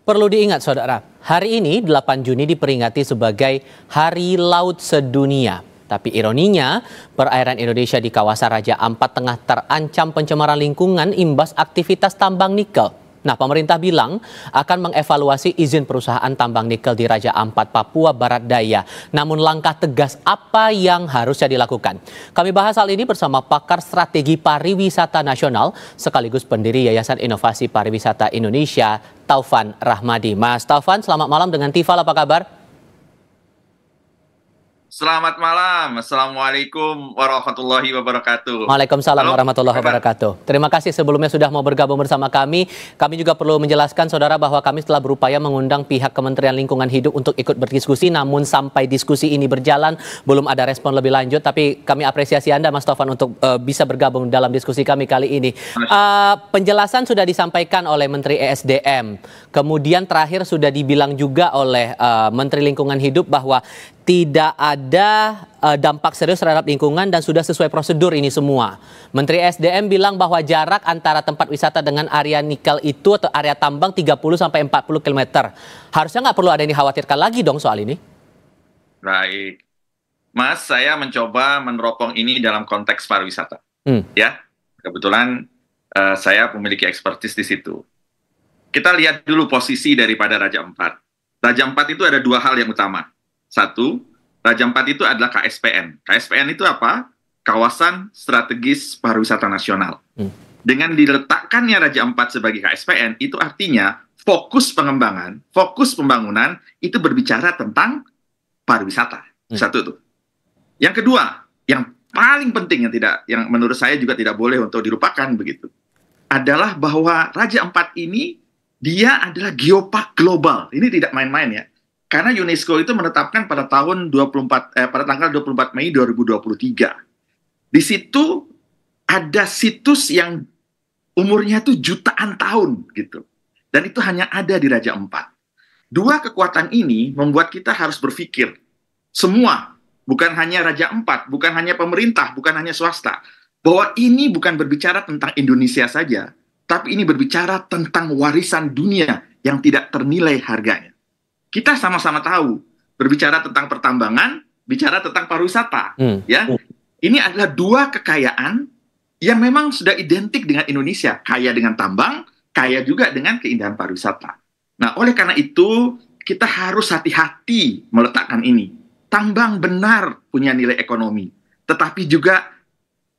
Perlu diingat saudara, hari ini 8 Juni diperingati sebagai Hari Laut Sedunia. Tapi ironinya, perairan Indonesia di kawasan Raja Ampat tengah terancam pencemaran lingkungan imbas aktivitas tambang nikel. Nah, pemerintah bilang akan mengevaluasi izin perusahaan tambang nikel di Raja Ampat, Papua Barat Daya. Namun langkah tegas apa yang harusnya dilakukan? Kami bahas hal ini bersama pakar strategi pariwisata nasional sekaligus pendiri Yayasan Inovasi Pariwisata Indonesia, Taufan Rahmadi. Mas Taufan, selamat malam dengan Tifal, apa kabar? Selamat malam. Assalamualaikum warahmatullahi wabarakatuh. Waalaikumsalam warahmatullahi wabarakatuh. Terima kasih sebelumnya sudah mau bergabung bersama kami. Kami juga perlu menjelaskan saudara bahwa kami telah berupaya mengundang pihak Kementerian Lingkungan Hidup untuk ikut berdiskusi. Namun sampai diskusi ini berjalan belum ada respon lebih lanjut. Tapi kami apresiasi Anda Mas Taufan untuk bisa bergabung dalam diskusi kami kali ini. Penjelasan sudah disampaikan oleh Menteri ESDM. Kemudian terakhir sudah dibilang juga oleh Menteri Lingkungan Hidup bahwa tidak ada dampak serius terhadap lingkungan dan sudah sesuai prosedur ini semua. Menteri SDM bilang bahwa jarak antara tempat wisata dengan area nikel itu atau area tambang 30-40 km. Harusnya nggak perlu ada yang dikhawatirkan lagi dong soal ini. Baik. Mas, saya mencoba meneropong ini dalam konteks pariwisata. Ya, kebetulan saya memiliki expertise di situ. Kita lihat dulu posisi daripada Raja Ampat. Raja Ampat itu ada dua hal yang utama. Satu, Raja Ampat itu adalah KSPN. KSPN itu apa? Kawasan Strategis Pariwisata Nasional. Dengan diletakkannya Raja Ampat sebagai KSPN, itu artinya fokus pengembangan, fokus pembangunan, itu berbicara tentang pariwisata. Satu itu. Yang kedua, yang paling penting yang menurut saya juga tidak boleh untuk dilupakan begitu, adalah bahwa Raja Ampat ini, dia adalah geopark global. Ini tidak main-main ya. Karena UNESCO itu menetapkan pada pada tanggal 24 Mei 2023. Di situ ada situs yang umurnya itu jutaan tahun gitu. Dan itu hanya ada di Raja Ampat. Dua kekuatan ini membuat kita harus berpikir semua, bukan hanya Raja Ampat, bukan hanya pemerintah, bukan hanya swasta, bahwa ini bukan berbicara tentang Indonesia saja, tapi ini berbicara tentang warisan dunia yang tidak ternilai harganya. Kita sama-sama tahu, berbicara tentang pertambangan, bicara tentang pariwisata. Ya, ini adalah dua kekayaan yang memang sudah identik dengan Indonesia. Kaya dengan tambang, kaya juga dengan keindahan pariwisata. Nah, oleh karena itu, kita harus hati-hati meletakkan ini. Tambang benar punya nilai ekonomi. Tetapi juga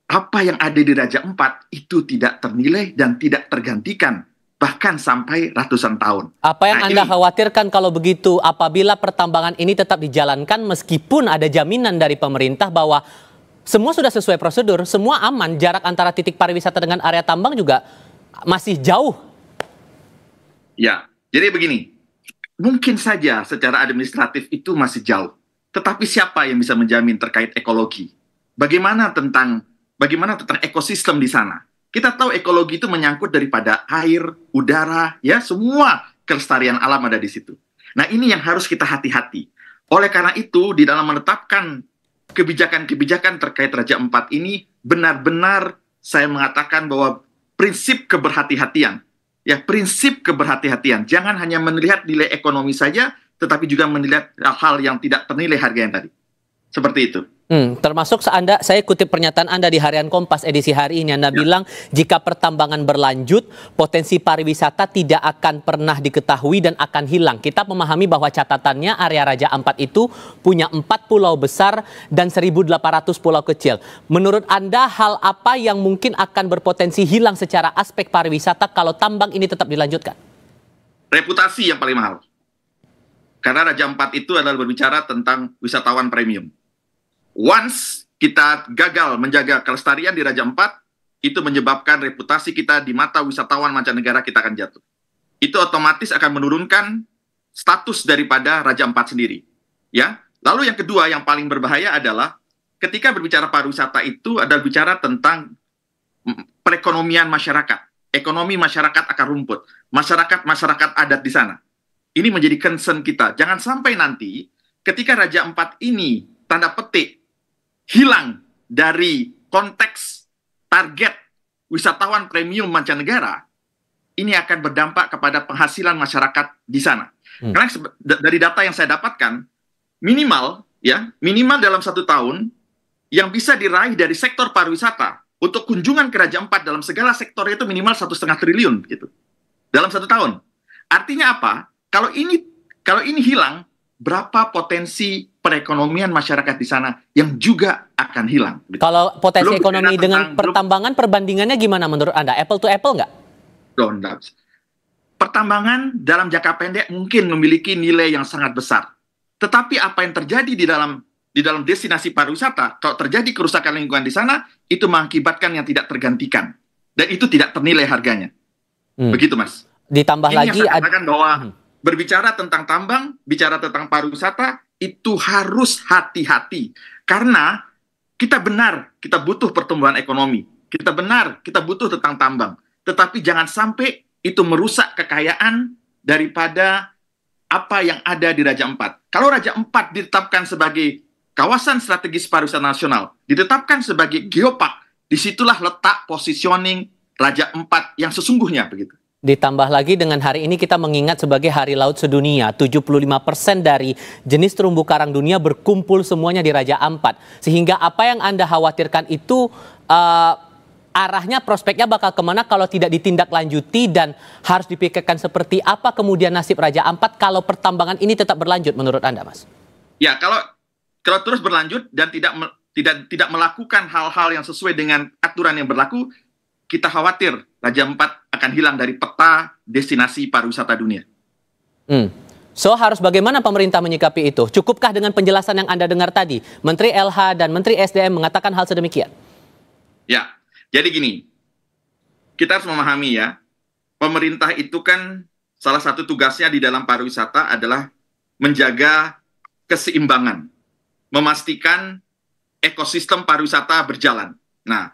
apa yang ada di Raja Ampat itu tidak ternilai dan tidak tergantikan. Bahkan sampai ratusan tahun. Apa yang Anda khawatirkan kalau begitu apabila pertambangan ini tetap dijalankan meskipun ada jaminan dari pemerintah bahwa semua sudah sesuai prosedur, semua aman, jarak antara titik pariwisata dengan area tambang juga masih jauh? Ya, jadi begini, mungkin saja secara administratif itu masih jauh. Tetapi siapa yang bisa menjamin terkait ekologi? Bagaimana tentang ekosistem di sana? Kita tahu ekologi itu menyangkut daripada air, udara, ya semua kelestarian alam ada di situ. Nah, ini yang harus kita hati-hati. Oleh karena itu, di dalam menetapkan kebijakan-kebijakan terkait Raja Ampat ini, benar-benar saya mengatakan bahwa prinsip keberhati-hatian. Ya, prinsip keberhati-hatian. Jangan hanya melihat nilai ekonomi saja, tetapi juga melihat hal-hal yang tidak ternilai harga yang tadi. Seperti itu. Termasuk saya kutip pernyataan Anda di Harian Kompas edisi hari ini. Anda bilang jika pertambangan berlanjut, potensi pariwisata tidak akan pernah diketahui dan akan hilang. Kita memahami bahwa catatannya area Raja Ampat itu punya 4 pulau besar dan 1.800 pulau kecil. Menurut Anda hal apa yang mungkin akan berpotensi hilang secara aspek pariwisata kalau tambang ini tetap dilanjutkan? Reputasi yang paling mahal. Karena Raja Ampat itu adalah berbicara tentang wisatawan premium. Once kita gagal menjaga kelestarian di Raja Ampat, itu menyebabkan reputasi kita di mata wisatawan mancanegara kita akan jatuh. Itu otomatis akan menurunkan status daripada Raja Ampat sendiri. Ya. Lalu yang kedua yang paling berbahaya adalah ketika berbicara pariwisata itu adalah bicara tentang perekonomian masyarakat. Ekonomi masyarakat akan rumput. Masyarakat adat di sana. Ini menjadi concern kita. Jangan sampai nanti ketika Raja Ampat ini tanda petik hilang dari konteks target wisatawan premium mancanegara, ini akan berdampak kepada penghasilan masyarakat di sana. Karena dari data yang saya dapatkan, minimal dalam 1 tahun yang bisa diraih dari sektor pariwisata untuk kunjungan ke Raja Ampat dalam segala sektor itu minimal 1,5 triliun gitu dalam 1 tahun. Artinya apa? Kalau ini hilang, berapa potensi perekonomian masyarakat di sana yang juga akan hilang? Gitu. Kalau potensi ekonomi dengan pertambangan, perbandingannya gimana menurut Anda? Apple to apple nggak? Pertambangan dalam jangka pendek mungkin memiliki nilai yang sangat besar. Tetapi apa yang terjadi di dalam destinasi pariwisata, kalau terjadi kerusakan lingkungan di sana, itu mengakibatkan yang tidak tergantikan. Dan itu tidak ternilai harganya. Begitu, Mas. Ditambah ini lagi... Yang saya katakan bahwa berbicara tentang tambang, bicara tentang pariwisata, itu harus hati-hati. Karena kita butuh pertumbuhan ekonomi. Kita butuh tentang tambang. Tetapi jangan sampai itu merusak kekayaan daripada apa yang ada di Raja Ampat. Kalau Raja Ampat ditetapkan sebagai kawasan strategis pariwisata nasional, ditetapkan sebagai geopark, disitulah letak positioning Raja Ampat yang sesungguhnya begitu. Ditambah lagi dengan hari ini kita mengingat sebagai Hari Laut Sedunia, 75% dari jenis terumbu karang dunia berkumpul semuanya di Raja Ampat. Sehingga apa yang Anda khawatirkan itu arahnya, prospeknya bakal kemana kalau tidak ditindaklanjuti, dan harus dipikirkan seperti apa kemudian nasib Raja Ampat kalau pertambangan ini tetap berlanjut menurut Anda, Mas? Ya, kalau terus berlanjut dan tidak melakukan hal-hal yang sesuai dengan aturan yang berlaku, kita khawatir Raja Ampat akan hilang dari peta destinasi pariwisata dunia. So, harus bagaimana pemerintah menyikapi itu? Cukupkah dengan penjelasan yang Anda dengar tadi? Menteri LH dan Menteri SDM mengatakan hal sedemikian. Ya, jadi gini, kita harus memahami ya, pemerintah itu kan salah satu tugasnya di dalam pariwisata adalah menjaga keseimbangan, memastikan ekosistem pariwisata berjalan. Nah,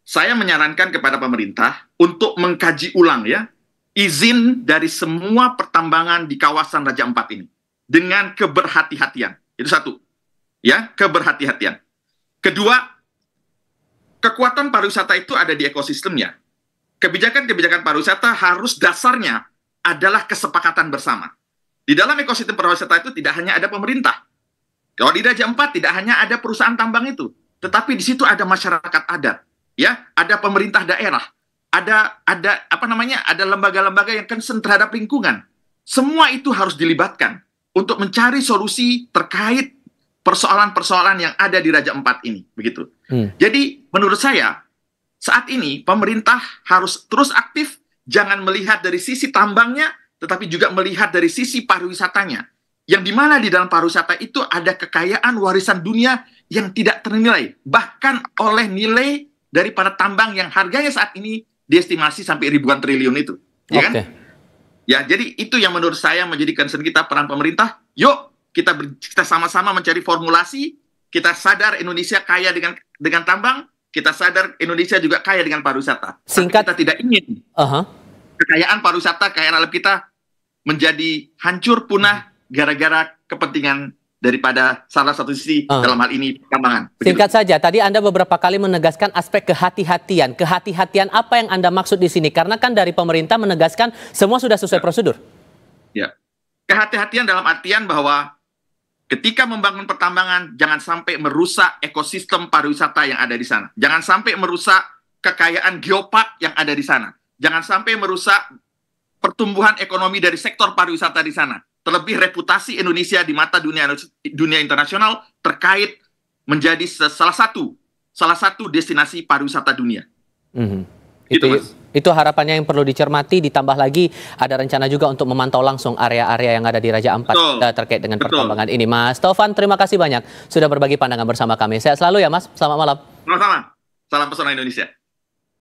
saya menyarankan kepada pemerintah untuk mengkaji ulang ya, izin dari semua pertambangan di kawasan Raja Ampat ini dengan keberhati-hatian. Itu satu, ya, keberhati-hatian. Kedua, kekuatan pariwisata itu ada di ekosistemnya. Kebijakan-kebijakan pariwisata harus dasarnya adalah kesepakatan bersama. Di dalam ekosistem pariwisata itu tidak hanya ada pemerintah. Kalau di Raja Ampat tidak hanya ada perusahaan tambang itu, tetapi di situ ada masyarakat adat, ya, ada pemerintah daerah, ada lembaga-lembaga yang concern terhadap lingkungan. Semua itu harus dilibatkan untuk mencari solusi terkait persoalan-persoalan yang ada di Raja Ampat ini, begitu. Jadi menurut saya saat ini pemerintah harus terus aktif, jangan melihat dari sisi tambangnya, tetapi juga melihat dari sisi pariwisatanya. Yang dimana di dalam pariwisata itu ada kekayaan warisan dunia yang tidak ternilai, bahkan oleh nilai daripada tambang yang harganya saat ini diestimasi sampai ribuan triliun itu, ya kan? Ya, jadi itu yang menurut saya menjadi concern kita, peran pemerintah. Yuk kita sama-sama mencari formulasi. Kita sadar Indonesia kaya dengan tambang, kita sadar Indonesia juga kaya dengan pariwisata. Singkat, kita tidak ingin kekayaan pariwisata, kekayaan alam kita menjadi hancur punah gara-gara kepentingan daripada salah satu sisi dalam hal ini pertambangan. Singkat saja, tadi Anda beberapa kali menegaskan aspek kehati-hatian. Kehati-hatian apa yang Anda maksud di sini? Karena kan dari pemerintah menegaskan semua sudah sesuai prosedur. Ya, kehati-hatian dalam artian bahwa ketika membangun pertambangan, jangan sampai merusak ekosistem pariwisata yang ada di sana. Jangan sampai merusak kekayaan geopark yang ada di sana. Jangan sampai merusak pertumbuhan ekonomi dari sektor pariwisata di sana. Terlebih reputasi Indonesia di mata dunia internasional terkait menjadi salah satu destinasi pariwisata dunia. Itu harapannya yang perlu dicermati, ditambah lagi ada rencana juga untuk memantau langsung area-area yang ada di Raja Ampat terkait dengan pertambangan ini. Mas Taufan, terima kasih banyak sudah berbagi pandangan bersama kami. Sehat selalu ya Mas, selamat malam. Sama-sama, salam pesona Indonesia.